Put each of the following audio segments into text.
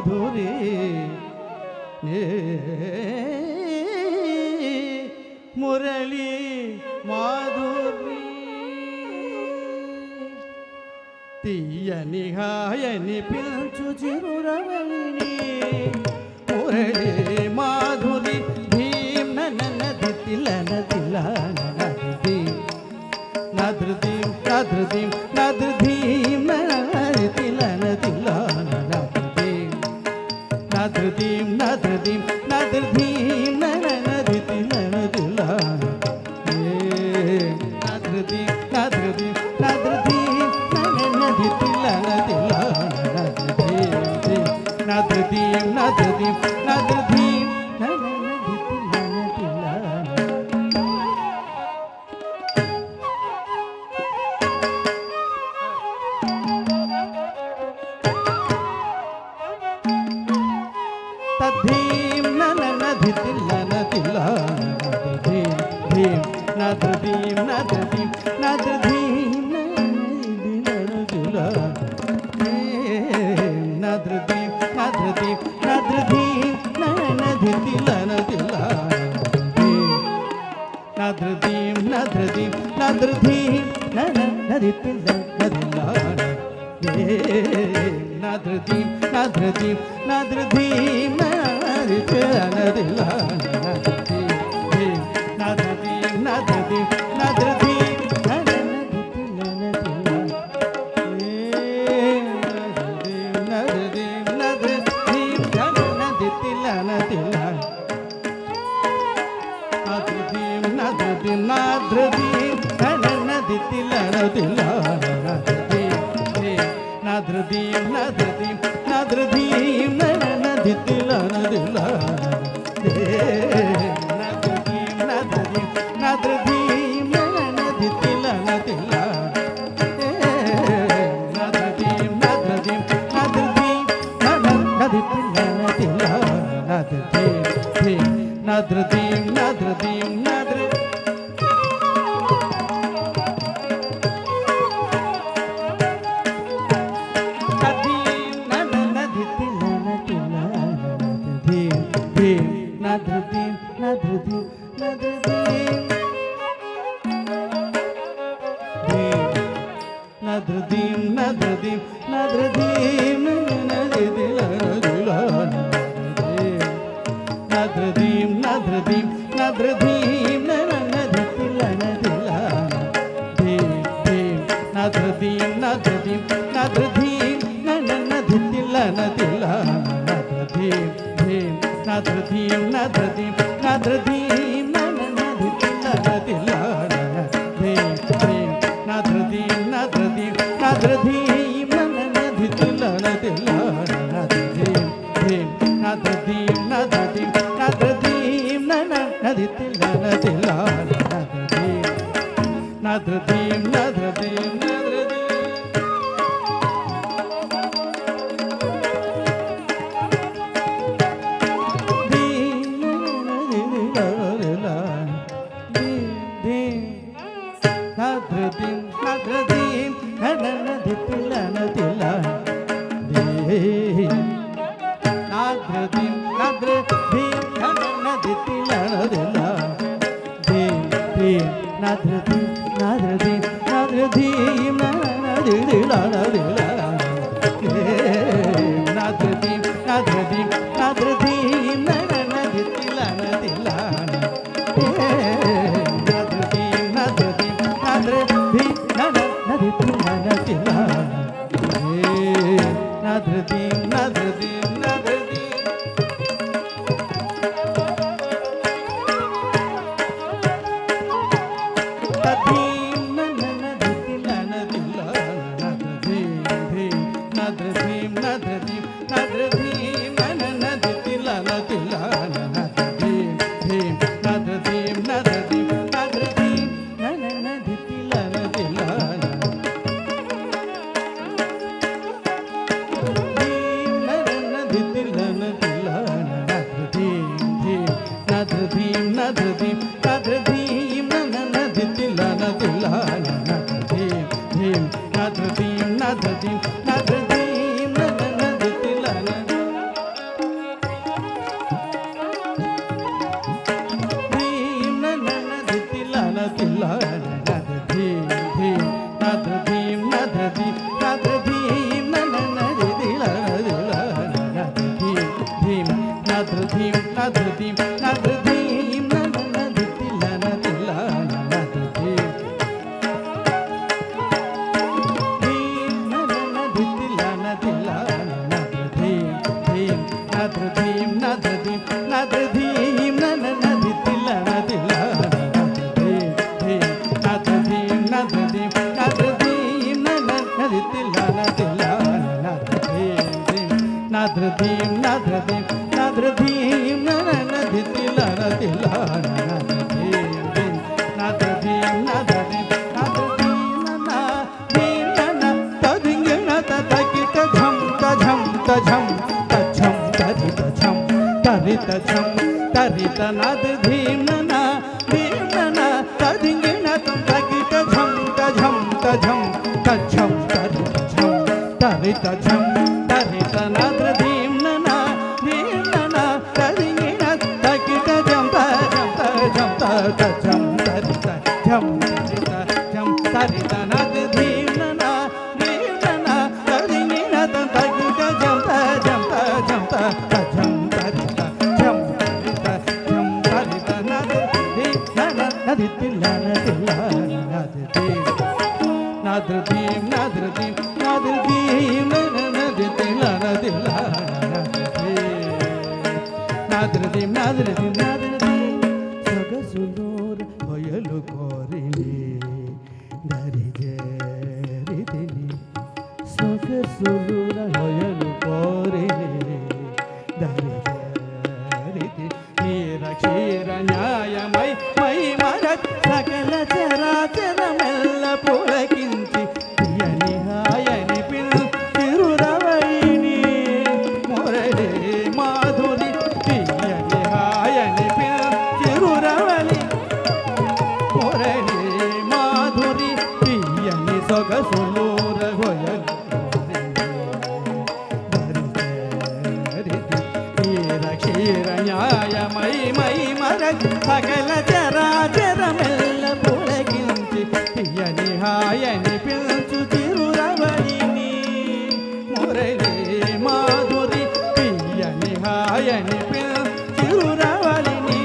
ಮಾಧುರಿ ಮುರಳಿ ಮಾಧುರಿ తీయని హాయని పిలుచు చిరురవళిని మురళి మాధురి భీం నన్నది తిలన నది నద్రదీం నద్రదీం నద్రదీం నన్నది తిలన నది నద్రదీం నద్రదీం నద్రదీం నన్నది తిలన నద్రదీం నద్రదీం నద్రదీం Nadradhim, nadradhim, nadradhim, tadhim, nadradhim, nadradhim, nadradhim, nadradhim, nadradhim, nadradhim, nadradhim, nadradhim, nadradhim, nadradhim, nadradhim, nadradhim, nadradhim, నాద్రదీం నాద్రదీం నాద్రదీం ననదితిల నదిల నాద్రదీం నాద్రదీం నాద్రదీం నాద్రదీం ననదీం నన తదింగన తకిట ఝం తఝం తఝం తఝం తరిత ఝం తరిత ఝం తరిత నాద్రదీం ననదీం నన తదింగన తకిట ఝం తఝం తఝం తఝం తరిత ఝం తరిత ఝం తరిత నాద్రదీం ననదీం నన తదింగన తకిట ఝం తఝం తఝం తఝం తరిత ఝం తరిత ఝం తరిత నాద్రదీం ననదీం నన తదింగన తకిట ఝం తఝం తఝం తఝం తరిత ఝం తరిత ఝం తరిత నాద్రదీం ననదితిల నదిల నాద్రదీం నాద్రదీం నాద్రదీం నాద్రదీం ననదితిల నదిల నాద్రదీం నాద్రదీం నాద్రదీం సొగసులోర ಹೊಯಲು కోరిని దరిజరితిని సొగసులోర ಹೊಯಲು కోరిని దరిజరితి క్షీర క్షీర న్యాయమై మై మరత్ సకల చరాచరమెల్ల పులకించి తీయని హాయని తిరురవళిని మురళి మాధురి తీయని హాయని తిరురవళి మురళి మాధురి తీయని సొగసులోర ಹೊಯಲು క్షీర క్షీర న్యాయమై మై మరత్ సకల చరాచరమెల్ల పులకించి తీయని హాయని పిల్చు తిరురవళిని మురళి మాధురి తీయని హాయని తిరురవళిని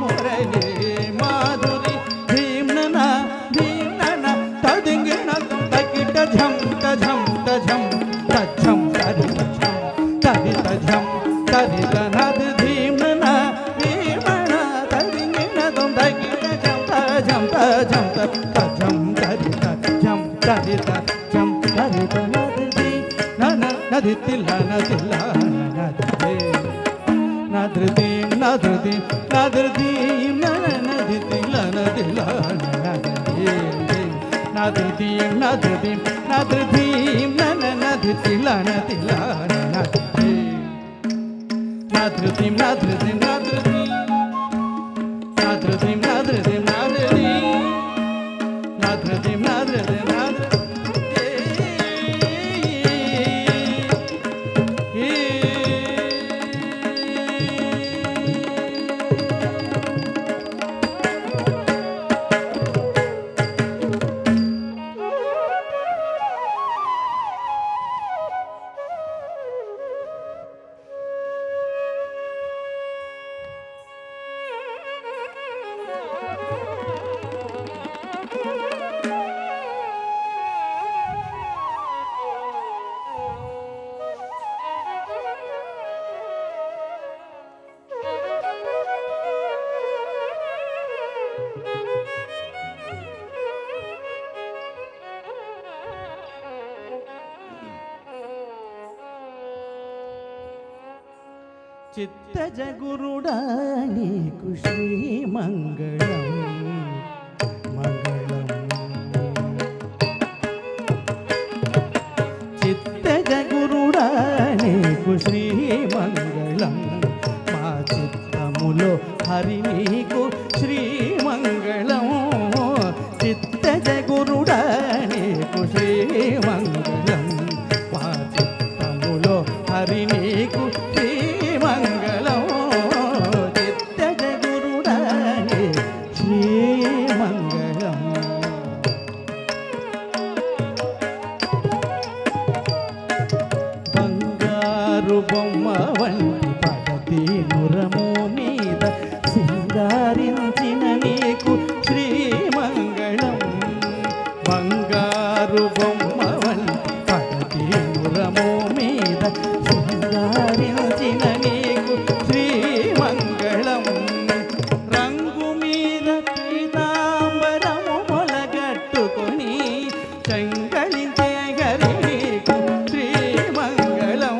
మురళి మాధురి భీం నన తదింగిన తకిట ఝం తఝం తఝం తఝం తరిత ఝం తరిత ఝం తరిత నాద్రదీం ననదీం నన తదింగిన తకిట ఝం తఝం తఝం తఝం తరిత ఝం తరిత ఝం తరిత నాద్రదీం ననదితిల నదిల నాద్రదీం నాద్రదీం నాద్రదీం ననదితిల నదిల నాద్రదీం నాద్రదీం నాద్రదీం ననదితిల నదిల నాద్రదీం నాద్రదీం నాద్రదీం నాద్రదీం నాద్రదీం నాద్రదీం నాద్రదీం చిత్తజ గురుడా నీకు శ్రీమంగళం మంగళం చిత్తజ గురుడా నీకు శ్రీమంగళం మా చిత్తములో హరి నీకు శ్రీమంగళం చిత్తజ గురుడా నీకు శ్రీమంగళం మా చిత్తములో హరి నీకు శ్రీమంగళం చిత్తజ గురుడా శ్రీమంగళం బంగారు బొమ్మ వంటి పడతి నురము మీద సింగారించిన నీకు శ్రీమంగళం బంగారు బొమ్మ వంటి పడతి నురము మీద సింగారించిన నీకు శ్రీమంగళం రంగు మీద పీతాంబరము మొలగట్టుకొని చెంగళించే గరి నీకు శ్రీమంగళం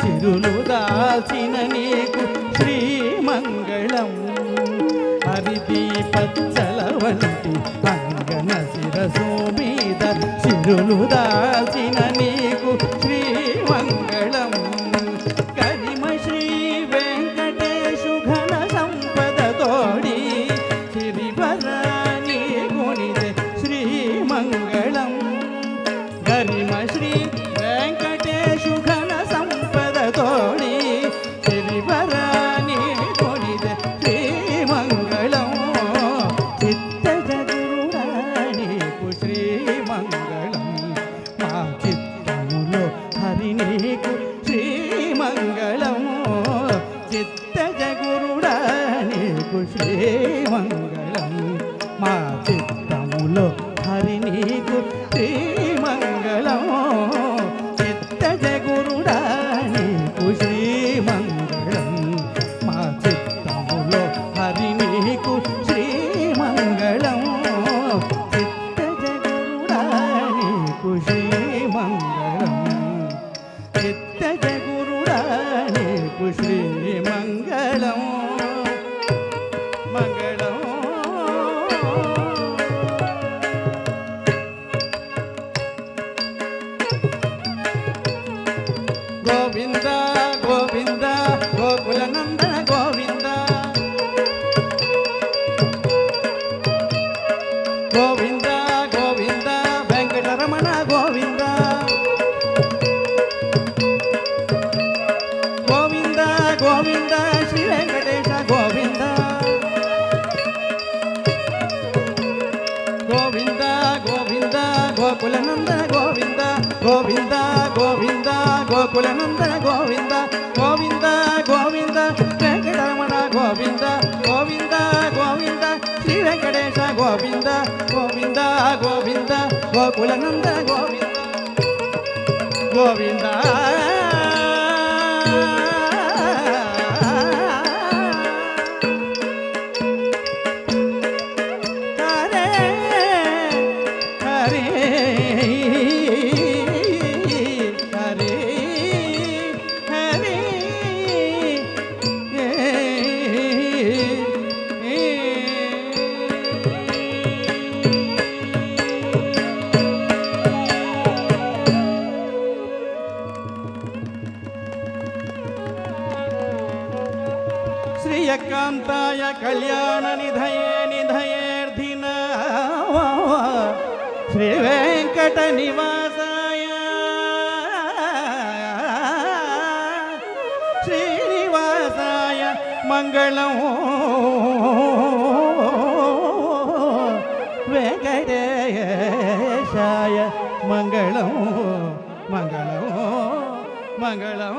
సిరులు దాల్చిన నీకు శ్రీమంగళం హరిదీపచ్చల వంటి అంగన శిరసు మీద సిరులు దాల్చిన నీకు శ్రీమంగళం కరిమ శ్రీ వెంకటేశు ఘన సంపద తోడి సిరివరాని గుణిదే శ్రీమంగళం గరిమ శ్రీ వెంకటేశు ఘన సంపద తోడి సిరివరాని గుణిదే శ్రీమంగళం చిత్త జగురుడానీకు శ్రీమంగళం మా చిత్తములో హరి నీకు శ్రీమంగళం చిత్త జగురుడానీకు శ్రీమంగళం మా చిత్తములో హరి నీకు శ్రీమంగళం చిత్త జగురుడానీకు శ్రీమంగళం మా చిత్తములో హరి నీకు శ్రీమంగళం చిత్త జగురుడానీకు శ్రీమంగళం చిత్త జగురుడానీకు శ్రీమంగళం మంగళం గోవింద గోవింద గోకులనందన గోవింద గోవింద గోవింద వెంకటరమణ గోవింద గోవింద గోవింద శ్రీ వెంకటేశ గోవింద గోవింద గోవింద గోకులనందన గోవింద గోవింద గోవింద గోకులనందన గోవింద గోవింద గోవింద వెంకటరమణ గోవింద గోవింద గోవింద శ్రీ వెంకటేశ గోవింద గోవింద గోవింద గోకులనందన గోవింద గోవింద హరే హరే హరే శ్రీయకాంతాయ కళ్యాణ నిధయే నిధయేర్ధిన శ్రీ వెంకట నివాసాయ శ్రీనివాసాయ మంగళం వెంకటేశాయ మంగళం మంగళం మంగళం